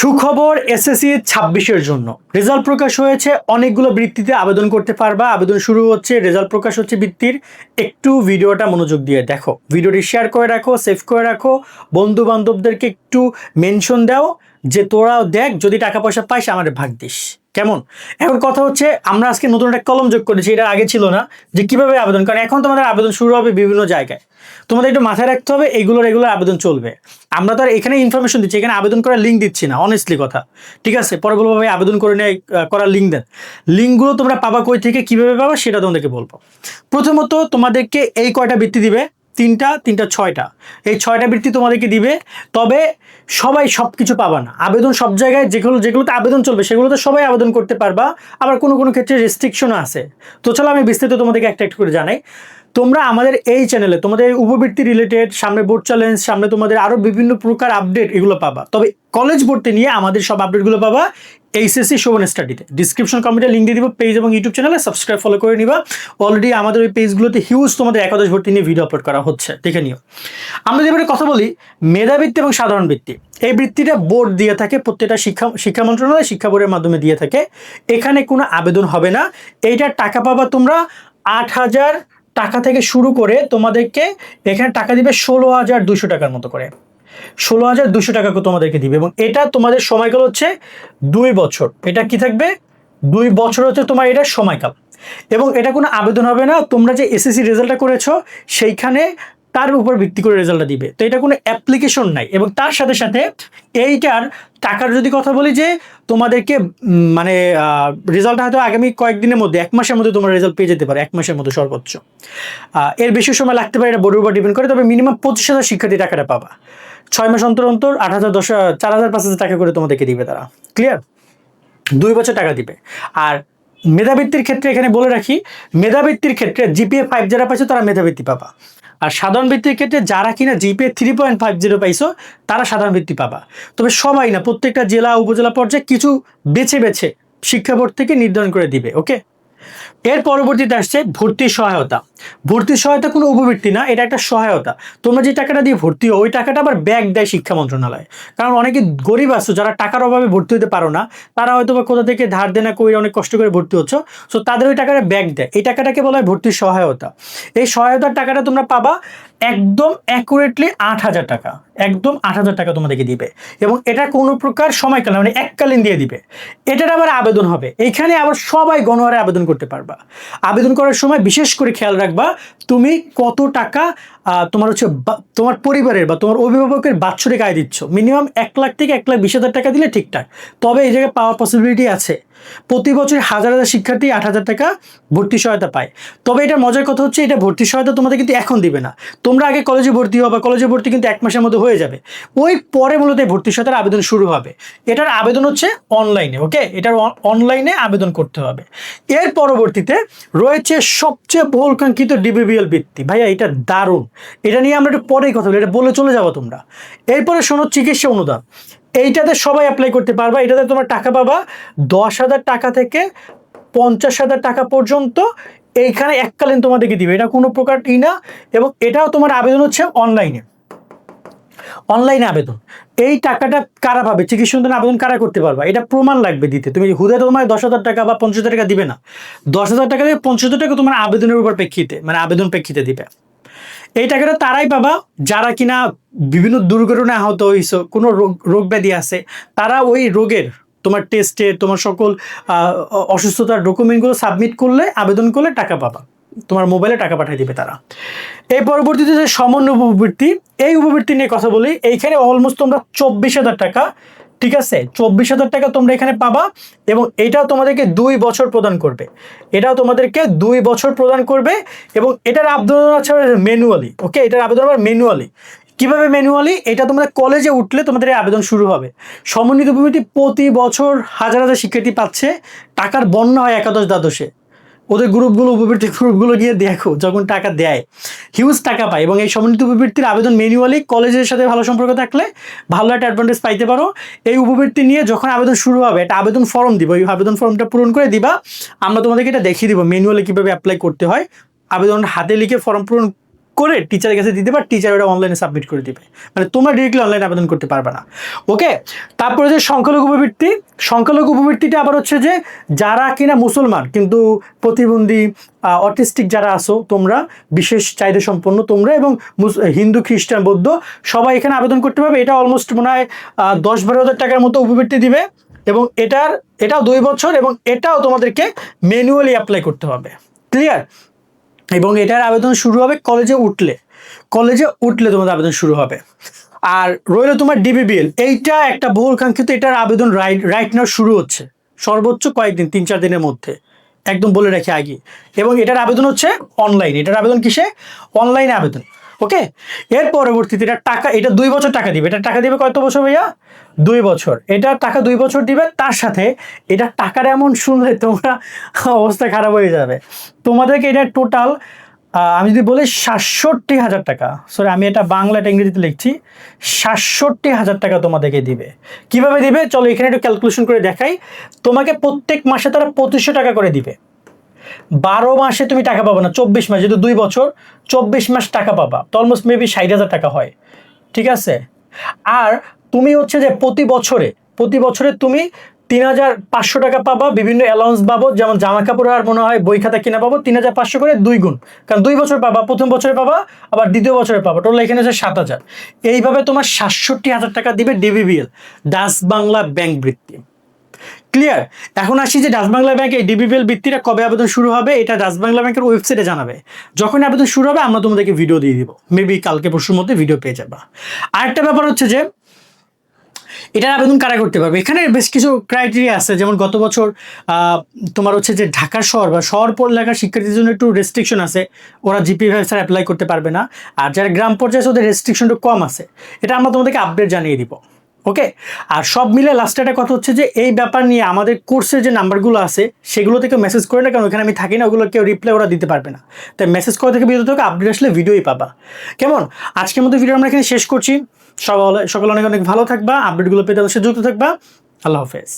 সুখবর এসএসসি 26-এর জন্য রেজাল্ট প্রকাশ হয়েছে। অনেকগুলো বৃত্তিতে আবেদন করতে পারবা। আবেদন শুরু হচ্ছে, রেজাল্ট প্রকাশ হচ্ছে বৃত্তির। একটু ভিডিওটা মনোযোগ দিয়ে দেখো, ভিডিওটি শেয়ার করে রাখো, সেভ করে রাখো, বন্ধু বান্ধবদেরকে একটু মেনশন দাও যে তোরাও দেখ, যদি টাকা পয়সা পাইস আমার ভাগ দিস। কেমন? এখন কথা হচ্ছে, আমরা আজকে নতুন একটা কলম যোগ করেছি, এটা আগে ছিল না, যে কিভাবে আবেদন, কারণ এখন তোমাদের আবেদন শুরু হবে বিভিন্ন জায়গায়। তোমাদের একটু মাথায় রাখতে হবে এইগুলোর রেগুলার আবেদন চলবে। আমরা তো আর এখানে ইনফরমেশন দিচ্ছি, এখানে আবেদন করার লিঙ্ক দিচ্ছি না, অনেস্টলি কথা। ঠিক আছে, পরে বলবো ভাই আবেদন করে নিয়ে করার লিঙ্ক দেন। লিঙ্কগুলো তোমরা পাবা কই থেকে, কিভাবে পাবা সেটা তোমাদেরকে বলবো। প্রথমত তোমাদেরকে এই কয়টা বৃত্তি দিবে, তিনটা 6টা, এই 6টা বৃত্তি তোমাদেরকে দিবে। তবে সবাই সব কিছু পাবা না। আবেদন সব জায়গায় যেগুলোতে আবেদন চলবে সেগুলোতে সবাই আবেদন করতে পারবা, আবার কোনো কোনো ক্ষেত্রে রেস্ট্রিকশনও আছে। তো চলো আমি বিস্তারিত তোমাদেরকে একটা একটা করে জানাই। তোমরা আমাদের এই চ্যানেলে তোমাদের উপবৃত্তি রিলেটেড, সামনে বোর্ড চ্যালেঞ্জ, সামনে তোমাদের আরও বিভিন্ন প্রকার আপডেট এগুলো পাবা। তবে কলেজ ভর্তি নিয়ে আমাদের সব আপডেটগুলো পাবা এইচএসসি শোভন স্টাডিতে। ডিসক্রিপশন কমেন্টে লিঙ্ক দিয়ে দিব, পেজ এবং ইউটিউব চ্যানেলে সাবস্ক্রাইব ফলো করে নিবা। অলরেডি আমাদের ওই পেজগুলোতে হিউজ তোমাদের একাদশ ভর্তি নিয়ে ভিডিও আপলোড করা হচ্ছে, দেখে নিও। আমরা যেভাবে কথা বলি মেধাবৃত্তি এবং সাধারণ বৃত্তি, এই বৃত্তিটা বোর্ড দিয়ে থাকে, প্রত্যেকটা শিক্ষা মন্ত্রণালয় শিক্ষা বোর্ডের মাধ্যমে দিয়ে থাকে। এখানে কোনো আবেদন হবে না। এইটার টাকা পাবা তোমরা 8,000 টাকা থেকে শুরু করে তোমাদেরকে এখানে টাকা দিবে 16,200 টাকার মতো করে। 16,200 টাকা তোমাদেরকে দিবে, এবং এটা তোমাদের সময়কাল হচ্ছে 2 বছর। এটা কি থাকবে? 2 বছর হচ্ছে তোমার এটা সময়কাল, এবং এটা কোনো আবেদন হবে না। তোমরা যে এসএসসি রেজাল্টটা করেছো সেইখানে তার উপর ভিত্তি করে রেজাল্টটা দিবে। তো এটা কোনো অ্যাপ্লিকেশন নাই। এবং তার সাথে সাথে এইটার টাকার যদি কথা বলি, যে তোমাদেরকে মানে রেজাল্টটা হয়তো আগামী কয়েকদিনের মধ্যে, 1 মাসের মধ্যে তোমার রেজাল্ট পেয়ে যেতে পারে, 1 মাসের মধ্যে সর্বোচ্চ। এর বেশি সময় লাগতে পারে, এটা বোর্ডের উপর ডিপেন্ড করে। তবে মিনিমাম 25,000 শিক্ষার্থী টাকাটা পাবা। 6 মাস অন্তর অন্তর 8,000, 10,000, 4,000, 5,000 টাকা করে তোমাদেরকে দিবে তারা। ক্লিয়ার? 2 বছর টাকা দিবে। আর মেধাবৃত্তির ক্ষেত্রে এখানে বলে রাখি, মেধাবৃত্তির ক্ষেত্রে জিপিএ 5 যারা পাইছো তারা মেধাবৃত্তি পাবা। আর সাধারণ বৃত্তির ক্ষেত্রে যারা কিনা জিপিএ 3.50 পাইছো তারা সাধারণ বৃত্তি পাবা। তবে সবাই না, প্রত্যেকটা জেলা উপজেলা পর্যায়ে কিছু বেছে বেছে শিক্ষা বোর্ড থেকে নির্ধারণ করে দিবে। ওকে, এর পরবর্তীতে আসছে ভর্তি সহায়তা। ভর্তি সহায়তা কোনো উপবৃত্তি না, এটা একটা সহায়তা। তোমরা যে টাকাটা দিয়ে ভর্তি হও ওই টাকাটা আবার ব্যাক দেয় শিক্ষা মন্ত্রণালয়। কারণ অনেকে গরিব আছো যারা টাকার অভাবে ভর্তি হতে পারো না, তারা হয়তো বা কোথা থেকে ধার দেনা করে অনেক কষ্ট করে ভর্তি হচ্ছ, সো তাদের ওই টাকাটা ব্যাক দেয়। এই টাকাটাকে বলা হয় ভর্তি সহায়তা। এই সহায়তার টাকাটা তোমরা পাবা একদম অ্যাকুরেটলি 8,000 টাকা, একদম 8,000 টাকা তোমাদেরকে দিবে। এবং এটা কোনো প্রকার সময়কাল মানে এককালীন দিয়ে দিবে। এটার আবার আবেদন হবে, এইখানে আবার সবাই গণহারে আবেদন করতে পারবা। আবেদন করার সময় বিশেষ করে খেয়াল রাখবা তুমি কত টাকা তোমার হচ্ছে তোমার পরিবারের বা তোমার অভিভাবকের বাৎসরিক আয় দিচ্ছ। মিনিমাম 1 লাখ থেকে 1,20,000 টাকা দিলে ঠিকঠাক। তবে এই জায়গায় পাওয়ার পসিবিলিটি আছে। প্রতি বছর হাজার হাজার শিক্ষার্থী 8,000 টাকা ভর্তি সহায়তা পায়। তবে এটা মজার কথা হচ্ছে, এটা ভর্তি সহায়তা তোমাদের কিন্তু এখন দিবে না। তোমরা আগে কলেজে ভর্তি হও, বা কলেজে ভর্তি কিন্তু 1 মাসের মধ্যে হয়ে যাবে। ওই পরে মূলত এই ভর্তি সহায়তার আবেদন শুরু হবে। এটার আবেদন হচ্ছে অনলাইনে। ওকে, এটার অনলাইনে আবেদন করতে হবে। এর পরবর্তীতে রয়েছে সবচেয়ে বহুল কাঙ্ক্ষিত ডিবিবিএল বৃত্তি। ভাইয়া এটা দারুণ, এটা নিয়ে আমরা একটু পরেই কথা বলি, এটা বলে চলে যাবো তোমরা। এরপরে শোনো চিকিৎসা অনুদান। এইটাতে সবাই অ্যাপ্লাই করতে পারবা। এটাতে তোমার টাকা পাবা 10,000 টাকা থেকে 50,000 টাকা পর্যন্ত। এইখানে এককালীন তোমাদেরকে দিবে, এটা কোনো প্রকার না। এবং এটাও তোমার আবেদন হচ্ছে অনলাইনে, অনলাইনে আবেদন। এই টাকাটা কারা পাবে, চিকিৎসা অনুদান আবেদন কারা করতে পারবা, এটা প্রমাণ লাগবে দিতে। তুমি হুদা তোমার 10,000 টাকা বা 50,000 টাকা দিবে না। 10,000 টাকা থেকে 50,000 টাকা তোমার আবেদনের উপর প্রেক্ষিতে, মানে আবেদন প্রেক্ষিতে দিবে। এই টাকাটা তারাই পাবা যারা কিনা বিভিন্ন দুর্ঘটনায় আহত হয়েছে, কোনো রোগ ব্যাধি আছে, তারা ওই রোগের তোমার টেস্টে তোমার সকল অসুস্থতার ডকুমেন্টগুলো সাবমিট করলে, আবেদন করলে টাকা পাবা। তোমার মোবাইলে টাকা পাঠিয়ে দিবে তারা। এই পরবর্তীতে যে সমন্বয় উপবৃত্তি, এই উপবৃত্তি নিয়ে কথা বলি। এইখানে অলমোস্ট তোমরা 24,000 টাকা, ঠিক আছে, 24,000 টাকা তোমরা এখানে পাবা। এবং এটাও তোমাদেরকে 2 বছর প্রদান করবে। এটাও তোমাদেরকে 2 বছর প্রদান করবে। এবং এটার আবেদন আছে ম্যানুয়ালি। ওকে, এটার আবেদন আবার ম্যানুয়ালি। কিভাবে ম্যানুয়ালি? এটা তোমাদের কলেজে উঠলে তোমাদের এই আবেদন শুরু হবে। সমন্বিত উপবৃত্তি প্রতি বছর হাজার হাজার শিক্ষার্থী পাচ্ছে। টাকার বন্যা হয় একাদশ দ্বাদশে। ওদের গ্রুপগুলো, উপবৃত্তি গ্রুপগুলো গিয়ে দেখো, যখন টাকা দেয় হিউজ টাকা পায়। এবং এই সমন্বিত উপবৃত্তির আবেদন ম্যানুয়ালি, কলেজের সাথে ভালো সম্পর্ক থাকলে ভালো একটা অ্যাডভান্টেজ পাইতে পারো। এই উপবৃত্তি নিয়ে যখন আবেদন শুরু হবে একটা আবেদন ফর্ম দিব, এই আবেদন ফর্মটা পূরণ করে দিবা। আমরা তোমাদেরকে এটা দেখিয়ে দিব ম্যানুয়ালি কীভাবে অ্যাপ্লাই করতে হয়। আবেদন হাতে লিখে ফর্ম পূরণ করে টিচারের কাছে দিতে পার, টিচার ওটা অনলাইনে সাবমিট করে দিবে, মানে তোমরা ডিরেক্টলি অনলাইনে আবেদন করতে পারবে না। ওকে, তারপরে যে সংখ্যালঘু উপবৃত্তি, সংখ্যালঘু উপবৃত্তিটা আবার হচ্ছে যে যারা কিনা মুসলমান কিন্তু প্রতিবন্ধী অটিস্টিক যারা আছো তোমরা, বিশেষ চাহিদা সম্পন্ন তোমরা, এবং হিন্দু খ্রিস্টান বৌদ্ধ সবাই এখানে আবেদন করতে পারবে। এটা অলমোস্ট মনে হয় 10-12 হাজার টাকার মতো উপবৃত্তি দিবে, এবং এটাও 2 বছর, এবং এটাও তোমাদেরকে ম্যানুয়ালি অ্যাপ্লাই করতে হবে। ক্লিয়ার? এবং এটার আবেদন শুরু হবে কলেজে উঠলে তোমাদের আবেদন শুরু হবে। আর রইল তোমার ডিবিবিএল, এইটা একটা বহুল কাঙ্ক্ষিত, এটার আবেদন রাইট নাও শুরু হচ্ছে, সর্বোচ্চ কয়েকদিন, 3-4 দিনের মধ্যে, একদম বলে রাখি আগে। এবং এটার আবেদন হচ্ছে অনলাইন, এটার আবেদন কিসে? অনলাইনে আবেদন। ওকে, এর পরবর্তীতে এটা টাকা, এটা 2 বছর টাকা দিবে। এটা টাকা দিবে কত বছর ভাইয়া? 2 বছর। এটা টাকা 2 বছর দিবে, তার সাথে এটা টাকার এমন শুনলে তোমরা অবস্থা খারাপ হয়ে যাবে। তোমাদেরকে এটা টোটাল আমি যদি বলি 67,000 টাকা, সরি আমি এটা বাংলাটা ইংরেজিতে লিখছি, 67,000 টাকা তোমাদেরকে দিবে। কিভাবে দিবে চলো এখানে একটু ক্যালকুলেশন করে দেখাই। তোমাকে প্রত্যেক মাসে তারা 2500 টাকা করে দিবে। 12 মাসে তুমি টাকা পাবা না, 24 মাস, যেহেতু 2 বছর, 24 মাস টাকা পাবা, তো অলমোস্ট মেবি 60,000 টাকা হয়। ঠিক আছে? আর তুমি হচ্ছে যে প্রতি বছরে তুমি 3,500 টাকা পাবা, বিভিন্ন অ্যালাউন্স পাবো, যেমন জামা কাপড় আর মনে হয় বই খাতা কিনা পাবো 3,500 করে 2 গুণ, কারণ 2 বছর পাবা, প্রথম বছরে পাবা আবার দ্বিতীয় বছরে পাবা, টোটাল এখানে হচ্ছে 7,000। এইভাবে তোমার 67,000 টাকা দিবে ডিবিবিএল, ডাচ বাংলা ব্যাংক বৃত্তি। ক্লিয়ার? এখন আসি যে ডাচ বাংলা ব্যাংক এই ডিবিবিএল বৃত্তিটা কবে আবেদন শুরু হবে, এটা ডাচ বাংলা ব্যাংকের ওয়েবসাইটে জানাবে। যখন আবেদন শুরু হবে আমরা তোমাদেরকে ভিডিও দিয়ে দিব, মেবি কালকে পরশুর মধ্যে ভিডিও পেয়ে যাবা। আরেকটা ব্যাপার হচ্ছে যে এটার আবেদন কারা করতে পারবে, এখানে বেশ কিছু ক্রাইটেরিয়া আছে। যেমন গত বছর তোমার হচ্ছে যে ঢাকা শহর বা শহর এলাকার শিক্ষার্থীদের জন্য একটু রেস্ট্রিকশন আছে, ওরা জিপিএফ ছাড়া অ্যাপ্লাই করতে পারবে না। আর যারা গ্রাম পর্যায়ে আছে ওদের রেস্ট্রিকশনটা কম আছে, এটা আমরা তোমাদেরকে আপডেট জানিয়ে দিব। ওকে, আর সব মিলে লাস্টে একটা কথা হচ্ছে যে এই ব্যাপার নিয়ে আমাদের কোর্সের যে নাম্বারগুলো আছে সেগুলো থেকে মেসেজ করে না, কারণ ওখানে আমি থাকি না, ওগুলো কেউ রিপ্লাই ওরা দিতে পারবে না। তাই মেসেজ করা থেকে বিরত থাকো, আপডেট আসলে ভিডিওই পাবা। কেমন? আজকের মতো ভিডিও আমরা এখানে শেষ করছি। সকল অনেক অনেক ভালো থাকবা, আপডেটগুলো পেতে অবশ্যই যুক্ত থাকবা। আল্লাহ হাফেজ।